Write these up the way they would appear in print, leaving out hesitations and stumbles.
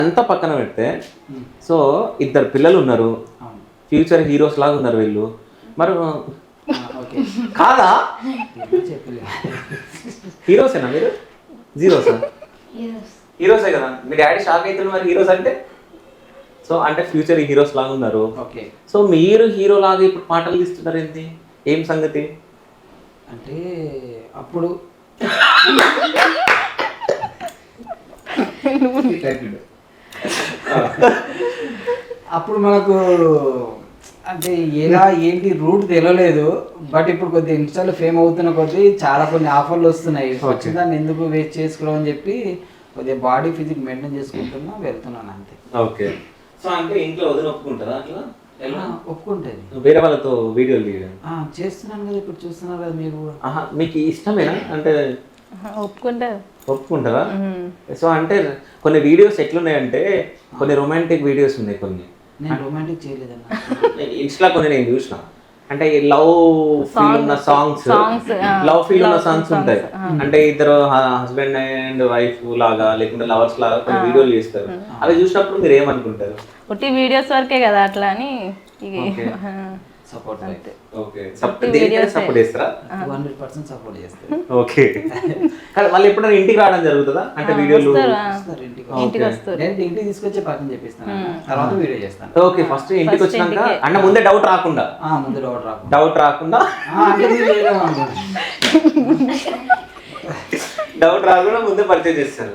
అంతా పక్కన పెడితే సో ఇద్దరు పిల్లలు ఉన్నారు, ఫ్యూచర్ హీరోస్ లాగా ఉన్నారు వీళ్ళు. మరి కాదా హీరోసేనా మీరు? జీరోసా? హీరోసే కదా. మీ డాడీ షాక్ అవుతుంది మరి హీరోస్ అంటే. సో అంటే ఫ్యూచర్ హీరోస్ లాగా ఉన్నారు. సో మీరు హీరో లాగా ఇప్పుడు పాటలు తీస్తున్నారు ఏంటి, ఏం సంగతి? అంటే అప్పుడు అప్పుడు మనకు అంటే ఎలా ఏంటి రూట్ తెలియలేదు. బట్ ఇప్పుడు కొద్దిగా ఇన్స్టాలో ఫేమ్ అవుతున్న కొద్దీ చాలా కొన్ని ఆఫర్లు వస్తున్నాయి. వచ్చిన దాన్ని ఎందుకు వేస్ట్ చేసుకోవడం అని చెప్పి కొద్దిగా బాడీ ఫిజిక్ మెయింటైన్ చేసుకుంటున్నా వెళ్తున్నాను అంతే. ఓకే. సో అంటే ఇంట్లో వదిలి ఒప్పుకుంటారా అట్లా? ఒప్పుకుంటుంది. వేరే వాళ్ళతో వీడియోలు తీయడం చేస్తున్నాను కదా, ఇప్పుడు చూస్తున్నారు కదా మీరు కూడా. మీకు ఇష్టమేనా? అంటే ఒప్పుకుంటారా? సో అంటే కొన్ని వీడియోస్ ఎట్లున్నాయంటే కొన్ని రొమాంటిక్ వీడియోస్ ఉన్నాయి, కొన్ని నేను రొమాంటిక్ చేయలేదన్న. ఇన్స్టా కొన్ని నేను చూసిన. అంటే లవ్ ఫీల్ ఉన్న సాంగ్స్ ఉంటాయి. అంటే ఇద్దరు హస్బెండ్ అండ్ వైఫ్ లాగా లేకుంటే లవర్స్ లాగా కొన్ని వీడియోలు చేస్తారు. అవి చూసినప్పుడు మీరు ఏమనుకుంటారు? వీడియోస్ వరకే కదా అట్లా అని సపోర్ట్ సపోర్ట్ చేస్తారా? 100% సపోర్ట్ చేస్తారు. ఓకే. వాళ్ళు ఎప్పుడైనా ఇంటికి రావడం జరుగుతుందా? అంటే వీడియోలు ఇంటికి తీసుకొచ్చే పక్కన చెప్పిస్తాను, తర్వాత వీడియో చేస్తాను. ఓకే. ఫస్ట్ ఇంటికి వచ్చినాక అంటే ముందే డౌట్ రాకుండా డౌట్ రాకుండా ముందే పర్చేజ్ చేస్తారు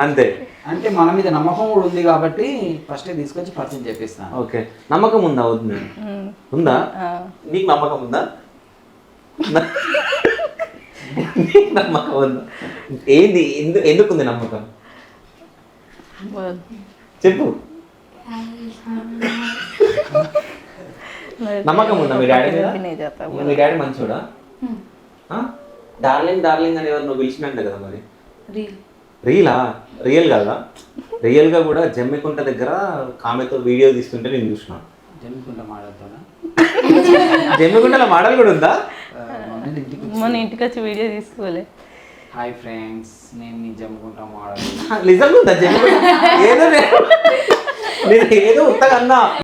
అంతే. అంటే మన మీద నమ్మకం కూడా ఉంది కాబట్టి ఫస్ట్ తీసుకొచ్చి పరిచయం చేపిస్తాను. ఓకే. నమ్మకం ఉందా? ఉందా? నీకు నమ్మకం ఉందా? నమ్మకం ఉందా? ఏంది, ఎందుకుంది నమ్మకం చెప్పు. నమ్మకం ఉందా మీ డాడీ మీద? మీ డాడీ మంచోడా? డార్లింగ్ డార్లింగ్ అని ఎవరు నువ్వు పిలిచినట్టు కదా మరి? రియల్ కదా? రియల్గా కూడా జమ్మికుంట దగ్గర కామెతో వీడియో తీస్తుంటే నేను చూసినా. జమ్మికుంటలో మోడల్ కూడా ఉందా? మన ఇంటికి వచ్చి వీడియో తీసుకోలే. హాయ్ ఫ్రెండ్స్, నేను మీ జమ్మికుంట మోడల్. నిజంగా ఉందా జమ్మికుంట? ఏదో ఉత్తగా అన్నా.